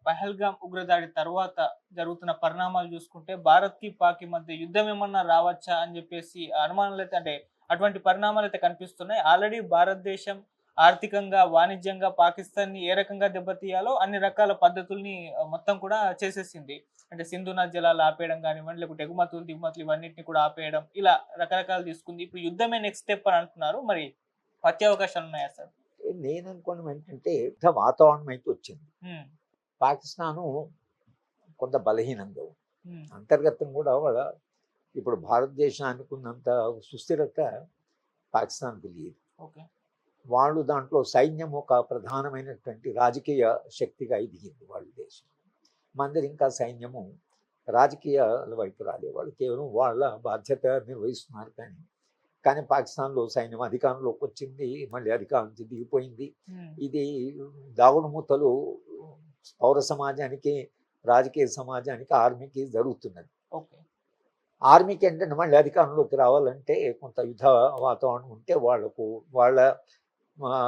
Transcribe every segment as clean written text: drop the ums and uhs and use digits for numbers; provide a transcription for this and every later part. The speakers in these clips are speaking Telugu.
పహల్గామ్ ఉగ్రదాడి తర్వాత జరుగుతున్న పరిణామాలు చూసుకుంటే భారత్‌కి, పాక్‌కి మధ్య యుద్ధం ఏమన్నా రావచ్చా అని చెప్పేసి అనుమానాలైతే అంటే అటువంటి పరిణామాలైతే కనిపిస్తున్నాయి. ఆల్రెడీ భారతదేశం ఆర్థికంగా, వాణిజ్యంగా పాకిస్తాన్‌ని ఏ రకంగా దెబ్బతీయాలో అన్ని రకాల పద్ధతుల్ని మొత్తం కూడా చేసేసింది. అంటే సింధు నది జలాలు ఆపేయడం గానివ్వండి, లేకపోతే ఎగుమతులు, దిగుమతులు ఇవన్నిటిని కూడా ఆపేయడం. ఇలా రకరకాలు తీసుకుంది. ఇప్పుడు యుద్ధమే నెక్స్ట్ స్టెప్ అని అంటున్నారు. మరి వచ్చే అవకాశాలున్నాయా సార్? నేను అనుకోవడం ఏంటంటే యుద్ధ వాతావరణం అయితే వచ్చింది. హ్మ్. పాకిస్తాను కొంత బలహీనంగా ఉంది. హ్మ్. అంతర్గతంగా కూడా ఇప్పుడు భారతదేశానికి ఉన్నంత సుస్థిరత పాకిస్తాన్‌కి లేదు. ఓకే. వాళ్ళు దాంట్లో సైన్యం ఒక ప్రధానమైనటువంటి రాజకీయ శక్తిగా ఎదిగింది వాళ్ళ దేశం. మనది ఇంకా సైన్యము రాజకీయాల వైపు రాలేదు. వాళ్ళు కేవలం వాళ్ళ బాధ్యత నిర్వహిస్తున్నారు కానీ పాకిస్తాన్‌లో సైన్యం అధికారంలోకి వచ్చింది. మళ్ళీ అధికారం నుంచి దిగిపోయింది. హ్మ్. ఇది దాగుడు మూతలు పౌర సమాజానికి, రాజకీయ సమాజానికి, ఆర్మీకి జరుగుతున్నది. ఓకే. ఆర్మీకి ఏంటంటే మళ్ళీ అధికారంలోకి రావాలంటే కొంత యుద్ధ వాతావరణం ఉంటే వాళ్ళ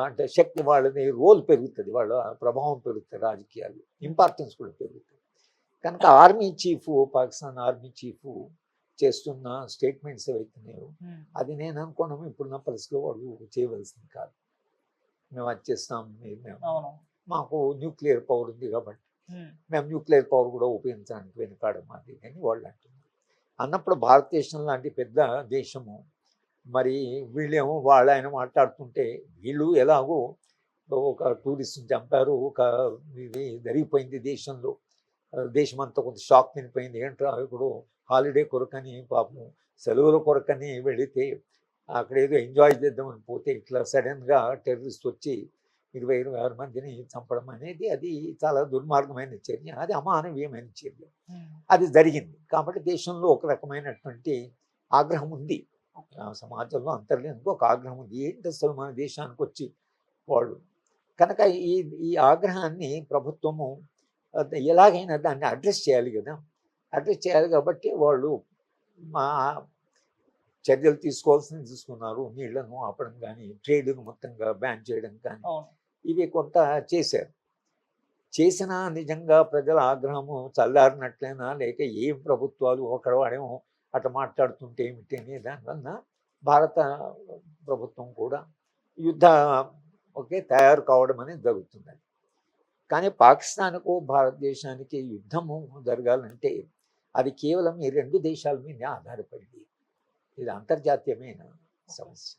అంటే శక్తి వాళ్ళది రోల్ పెరుగుతుంది. వాళ్ళ ప్రభావం పెరుగుతుంది రాజకీయాల్లో. హ్మ్. ఇంపార్టెన్స్ కూడా పెరుగుతుంది. కనుక army chief, Pakistan army chief చేస్తున్న స్టేట్మెంట్స్ ఏవైతున్నాయో హ్మ్. అది నేను అనుకోవడం ఇప్పుడున్న పరిస్థితిలో వాళ్ళు చేయవలసింది కాదు. మేము అది చేస్తాం, అవును. మాకు న్యూక్లియర్ పవర్ ఉంది కాబట్టి హ్మ్. మేము న్యూక్లియర్ పవర్ కూడా ఉపయోగించడానికి వెనుకాడం అది అని వాళ్ళు అంటున్నారు. అన్నప్పుడు భారతదేశం లాంటి పెద్ద దేశము మరి వీళ్ళేమో ఆయన మాట్లాడుతుంటే వీళ్ళు ఎలాగో ఒక టూరిస్ట్ని చంపారు, ఒక ఇది జరిగిపోయింది దేశంలో, దేశమంతా కొంత షాక్ తినిపోయింది. ఏంట్రా ఇప్పుడు హాలిడే కొరకని పాపం సెలవుల కొరకని వెళితే అక్కడ ఏదో ఎంజాయ్ చేద్దామని పోతే ఇట్లా సడన్గా టెర్రరిస్ట్ వచ్చి 26 మందిని చంపడం అనేది అది చాలా దుర్మార్గమైన చర్య, అది అమానవీయమైన చర్య. హ్మ్. అది జరిగింది కాబట్టి దేశంలో ఒక రకమైనటువంటి ఆగ్రహం ఉంది. ఓకే. సమాజంలో అంతర్లీనంగా ఒక ఆగ్రహం ఉంది. ఏంటి అసలు మన దేశానికి వచ్చి వాళ్ళు కనుక ఈ ఈ ఆగ్రహాన్ని ప్రభుత్వము ఎలాగైనా దాన్ని అడ్రస్ చేయాలి కదా. అడ్రస్ చేయాలి కాబట్టి వాళ్ళు మా చర్యలు తీసుకోవాల్సింది తీసుకున్నారు. నీళ్లను ఆపడం కానీ, ట్రేడ్‌ను మొత్తంగా బ్యాన్ చేయడం కానీ, అవును. ఇవి కొంత చేశారు. చేసినా నిజంగా ప్రజల ఆగ్రహము చల్లారినట్లేనా? లేక ఏం ప్రభుత్వాలు ఒకడేమో అట్లా మాట్లాడుతుంటే ఏమిటి అనే దానివలన భారత ప్రభుత్వం కూడా యుద్ధ తయారు కావడం అనేది జరుగుతున్నది. కానీ పాకిస్తాన్‌కు, భారతదేశానికి యుద్ధము జరగాలంటే అది కేవలం ఈ 2 దేశాల మీదే ఆధారపడింది. ఇది అంతర్జాతీయమైన సమస్య.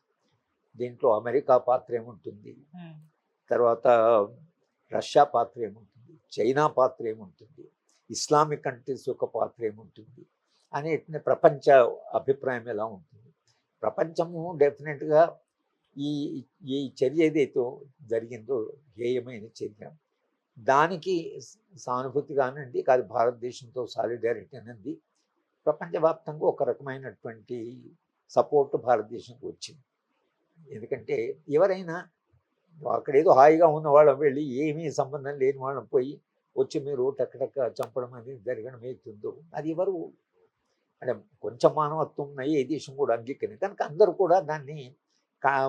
దీంట్లో అమెరికా పాత్ర ఏముంటుంది? హ్మ్. తర్వాత రష్యా పాత్ర ఏముంటుంది? చైనా పాత్ర ఏముంటుంది? ఇస్లామిక్ కంట్రీస్ యొక్క పాత్ర ఏముంటుంది? అనేటిని ప్రపంచ అభిప్రాయం ఎలా ఉంటుంది? ప్రపంచము డెఫినెట్‌గా ఈ ఈ చర్య ఏదైతే జరిగిందో హేయమైన చర్య, దానికి సానుభూతి కానండి, కాదు భారతదేశంతో సాలిడారిటీ అనేది ప్రపంచవ్యాప్తంగా ఒక రకమైనటువంటి సపోర్ట్ భారతదేశంకి వచ్చింది. ఎందుకంటే ఎవరైనా అక్కడేదో హాయిగా ఉన్న వాళ్ళం వెళ్ళి ఏమీ సంబంధం లేని వాళ్ళం పోయి వచ్చి మీరు టక్ చంపడం అనేది జరగడం అవుతుందో అది ఎవరు అంటే కొంచెం మానవత్వం ఉన్న ఏ దేశం కూడా అంగీకరించారు. కనుక అందరూ కూడా దాన్ని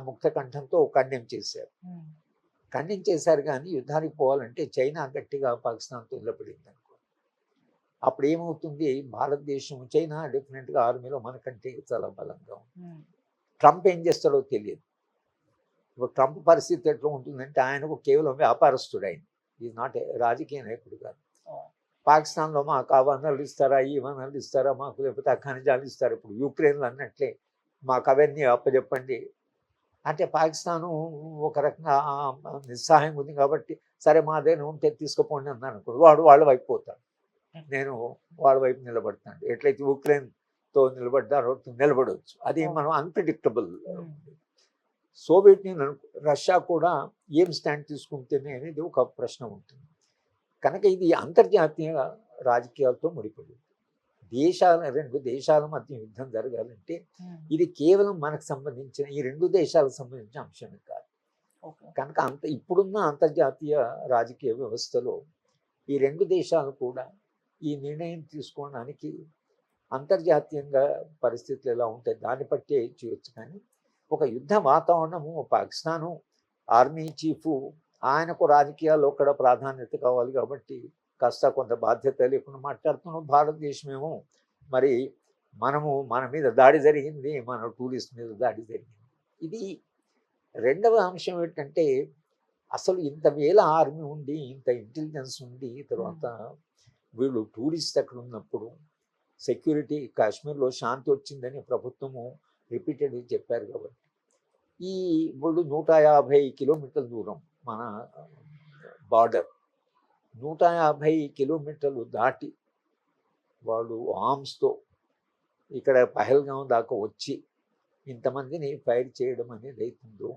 ముక్త కంఠంతో ఖండన చేశారు. హ్మ్. ఖండన చేశారు కానీ యుద్ధానికి పోవాలంటే చైనా గట్టిగా పాకిస్తాన్‌తో నిలబడింది అనుకో. అప్పుడు ఏమవుతుంది, భారతదేశం చైనా డెఫినెట్‌గా ఆర్మీలో మనకంటే చాలా బలంగా ఉంది. హ్మ్. ట్రంప్ ఏం చేస్తాడో తెలియదు. ఇప్పుడు ట్రంప్ పరిస్థితి ఎట్లా ఉంటుందంటే ఆయనకు కేవలం వ్యాపారస్తుడు ఆయన. ఈజ్ నాట్ ఏ రాజకీయ నాయకుడు కాదు. అవును. పాకిస్తాన్‌లో మాకు ఆ వనరులు ఇస్తారా, ఈ వనరులు ఇస్తారా మాకు, లేకపోతే ఆ ఖనిజాలు ఇస్తారు. ఇప్పుడు యూక్రెయిన్‌లో అన్నట్లే మాకు అవన్నీ అప్పజెప్పండి. అంటే పాకిస్తాను ఒక రకంగా నిస్సహాయంగా ఉంది కాబట్టి సరే మా దగ్గర ఉంటే తీసుకుపోండి అన్నాను అనుకోండి, వాడు వాళ్ళ వైపు పోతాడు. హ్మ్. నేను వాళ్ళ వైపు నిలబడతాను. ఎట్లయితే యుక్రెయిన్‌తో నిలబడ్డారో నిలబడవచ్చు. అది అవును. మనం అన్‌ప్రెడిక్టబుల్. హ్మ్. సోవియట్ యూనియన్, రష్యా కూడా ఏం స్టాండ్ తీసుకుంటేనే అనేది ఒక ప్రశ్న ఉంటుంది. కనుక ఇది అంతర్జాతీయ రాజకీయాలతో ముడిపడింది. 2 దేశాల మధ్య యుద్ధం జరగాలంటే హ్మ్. ఇది కేవలం మనకు సంబంధించిన ఈ 2 దేశాలకు సంబంధించిన అంశమే కాదు. ఓకే. కనుక ఇప్పుడున్న అంతర్జాతీయ రాజకీయ వ్యవస్థలో ఈ 2 దేశాలు కూడా ఈ నిర్ణయం తీసుకోవడానికి అంతర్జాతీయంగా పరిస్థితులు ఎలా ఉంటాయి దాన్ని బట్టే చేయొచ్చు. కానీ ఒక యుద్ధ వాతావరణము పాకిస్తాను ఆర్మీ చీఫు ఆయనకు రాజకీయాల్లో కూడా ప్రాధాన్యత కావాలి కాబట్టి కాస్త కొంత బాధ్యత లేకుండా మాట్లాడుతున్నాం. భారతదేశమేమో మరి మన మీద దాడి జరిగింది, మన టూరిస్ట్ మీద దాడి జరిగింది. ఇది రెండవ అంశం ఏంటంటే అసలు ఇంత వేల ఆర్మీ ఉండి, ఇంత ఇంటెలిజెన్స్ ఉండి, తర్వాత వీళ్ళు టూరిస్ట్ అక్కడ ఉన్నప్పుడు సెక్యూరిటీ కాశ్మీర్లో శాంతి వచ్చిందని ప్రభుత్వము రిపీటెడ్గా చెప్పారు కాబట్టి ఈ వాళ్ళు 150 కిలోమీటర్ల దూరం మన బార్డర్ 150 కిలోమీటర్లు దాటి వాళ్ళు ఆర్మ్స్తో ఇక్కడ పహల్గాం దాకా వచ్చి ఇంతమందిని ఫైర్ చేయడం అనేది అవుతుందో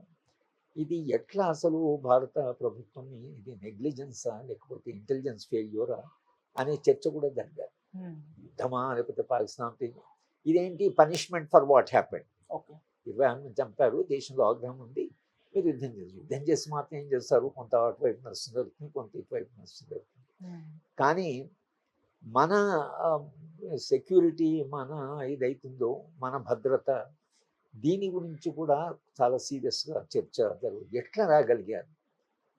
ఇది ఎట్లా అసలు భారత ప్రభుత్వం ఇది నెగ్లిజెన్సా లేకపోతే ఇంటెలిజెన్స్ ఫెయిల్యూరా అనే చర్చ కూడా జరిగారు. యుద్ధమా లేకపోతే పాకిస్తాన్ ఇదేంటి పనిష్మెంట్ ఫర్ వాట్ హ్యాపెండ్. 20 మంది చంపారు, దేశంలో ఆగ్రహం ఉంది, మీరు యుద్ధం చేసి మాత్రం ఏం చేస్తారు, కొంత అటువైపు నష్టం జరుగుతుంది, కొంత ఇటువైపు నష్టం జరుగుతుంది. కానీ మన సెక్యూరిటీ మన ఇదైతుందో మన భద్రత దీని గురించి కూడా చాలా సీరియస్గా చర్చ జరుగుతుంది. ఎట్లా రాగలిగారు,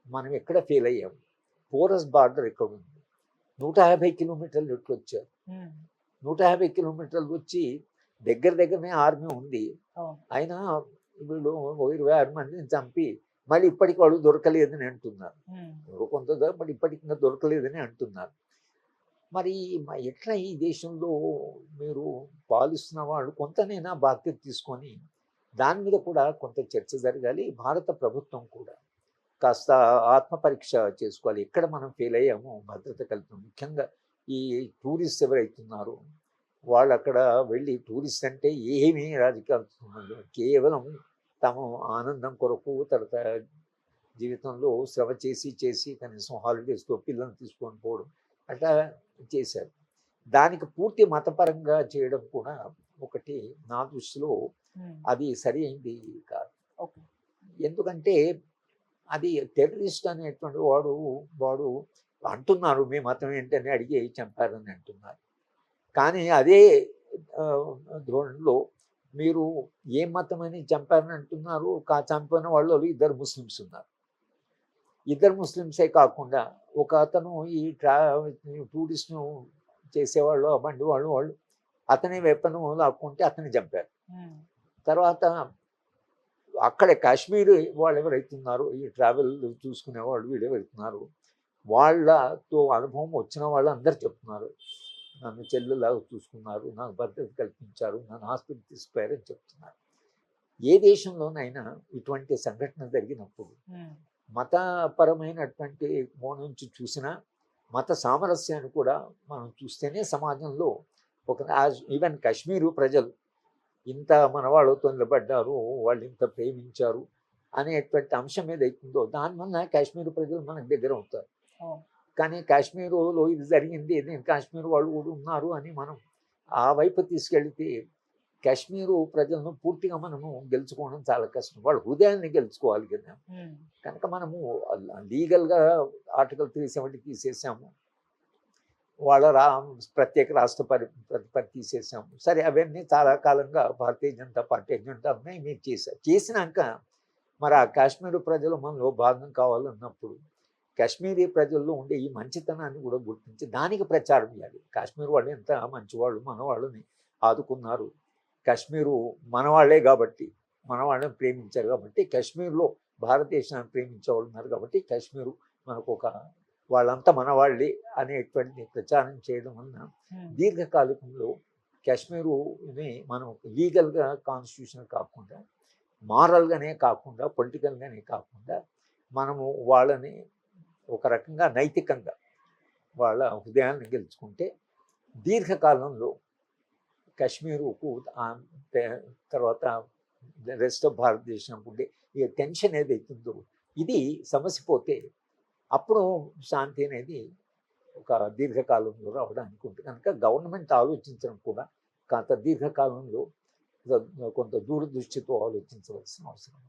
మనం ఎక్కడ ఫెయిల్ అయ్యాము, పోరస్ బార్డర్ ఎక్కడ ఉంది, 150 కిలోమీటర్లు ఎట్లు వచ్చారు, 150 కిలోమీటర్లు వచ్చి దగ్గరనే ఆర్మీ ఉంది, అయినా వీళ్ళు 26 మందిని చంపి మళ్ళీ ఇప్పటికి వాళ్ళు దొరకలేదని అంటున్నారు. కొంత మరి ఇప్పటికి ఇంకా దొరకలేదని అంటున్నారు. మరి ఎట్లా ఈ దేశంలో మీరు పాలిస్తున్న వాళ్ళు కొంతనైనా బాధ్యత తీసుకొని దాని మీద కూడా కొంత చర్చ జరగాలి. భారత ప్రభుత్వం కూడా కాస్త ఆత్మపరీక్ష చేసుకోవాలి, ఎక్కడ మనం ఫెయిల్ అయ్యామో భద్రత కల్పన. ముఖ్యంగా ఈ టూరిస్ట్ ఎవరైతున్నారో వాళ్ళు అక్కడ వెళ్ళి టూరిస్ట్ అంటే ఏమీ రాజకీయాలు కేవలం తమ ఆనందం కొరకు తర్వాత జీవితంలో శ్రమ చేసి కనీసం హాలిడేస్తో పిల్లల్ని తీసుకొని పోవడం అట్లా చేశారు. దానికి పూర్తి మతపరంగా చేయడం కూడా ఒకటి నా దృష్టిలో అది సరి అయింది కాదు. ఎందుకంటే అది టెర్రరిస్ట్ అనేటువంటి వాడు అంటున్నారు మీ మతం ఏంటని అడిగి చంపారని అంటున్నారు. కానీ అదే ధోరణిలో మీరు ఏ మతం అని చంపారని అంటున్నారు, చంపిన వాళ్ళు 2 ముస్లిమ్స్ ఉన్నారు. 2 ముస్లిమ్సే కాకుండా ఒక అతను ఈ టూరిస్ట్ను చేసేవాళ్ళు ఆ బండి వాళ్ళు అతనే వెపన్ లాక్కుంటే అతన్ని చంపారు. తర్వాత అక్కడే కాశ్మీర్ వాళ్ళు ఎవరైతున్నారు, ఈ ట్రావెల్ చూసుకునే వాళ్ళు వీళ్ళు ఎవరైతున్నారు, వాళ్ళతో అనుభవం వచ్చిన వాళ్ళు అందరు చెప్తున్నారు, నన్ను చెల్లెలాగా చూసుకున్నారు, నాకు భద్రత కల్పించారు, నన్ను హాస్పిటల్ తీసుకుపోయారని చెప్తున్నారు. ఏ దేశంలోనైనా ఇటువంటి సంఘటన జరిగినప్పుడు మతపరమైనటువంటి కోణం నుంచి చూసినా మత సామరస్యాన్ని కూడా మనం చూస్తేనే సమాజంలో ఈవెన్ కాశ్మీరు ప్రజలు ఇంత మన వాళ్ళతో నిలబడ్డారు, వాళ్ళు ఇంత ప్రేమించారు అనేటువంటి అంశం ఏదైతుందో దానివల్ల కాశ్మీర్ ప్రజలు మనకు దగ్గర అవుతారు. కానీ కాశ్మీరులో ఇది జరిగింది, కాశ్మీర్ వాళ్ళు కూడా ఉన్నారు అని మనం ఆ వైపు తీసుకెళ్తే కాశ్మీరు ప్రజలను పూర్తిగా మనము గెలుచుకోవడం చాలా కష్టం. వాళ్ళ హృదయాన్ని గెలుచుకోవాలి కదా. కనుక మనము లీగల్గా ఆర్టికల్ 370 తీసేసాము, వాళ్ళ ప్రత్యేక రాష్ట్ర ప్రతిపత్తి తీసేసాము. సరే, అవన్నీ చాలా కాలంగా భారతీయ జనతా పార్టీ ఎజెండా ఉన్నాయి, మీరు చేసినాక మరి ఆ కాశ్మీరు ప్రజలు మనలో భాగం కావాలన్నప్పుడు కాశ్మీరీ ప్రజల్లో ఉండే ఈ మంచితనాన్ని కూడా గుర్తించి దానికి ప్రచారం చేయాలి. కాశ్మీర్ వాళ్ళు ఎంత మంచివాళ్ళు, మన వాళ్ళని ఆదుకున్నారు, కాశ్మీరు మనవాళ్లే కాబట్టి మన వాళ్ళని ప్రేమించారు కాబట్టి, కాశ్మీర్లో భారతదేశాన్ని ప్రేమించే వాళ్ళు ఉన్నారు కాబట్టి కాశ్మీరు మనకు వాళ్ళంతా మనవాళ్ళే అనేటువంటి ప్రచారం చేయడం వలన దీర్ఘకాలికంలో కాశ్మీరుని మనం లీగల్గా కాన్స్టిట్యూషన్ కాకుండా, మారల్గానే కాకుండా, పొలిటికల్గానే కాకుండా మనము వాళ్ళని ఒక రకంగా నైతికంగా వాళ్ళ హృదయాన్ని గెలుచుకుంటే దీర్ఘకాలంలో కాశ్మీరుకు తర్వాత రెస్ట్ ఆఫ్ భారతదేశం ఉండే ఈ టెన్షన్ ఏదైతుందో ఇది సమసిపోతే అప్పుడు శాంతి అనేది ఒక దీర్ఘకాలంలో రావడానికి ఉంటుంది. కనుక గవర్నమెంట్ ఆలోచించడం కూడా కొంత దీర్ఘకాలంలో కొంత దూరదృష్టితో ఆలోచించవలసిన అవసరం.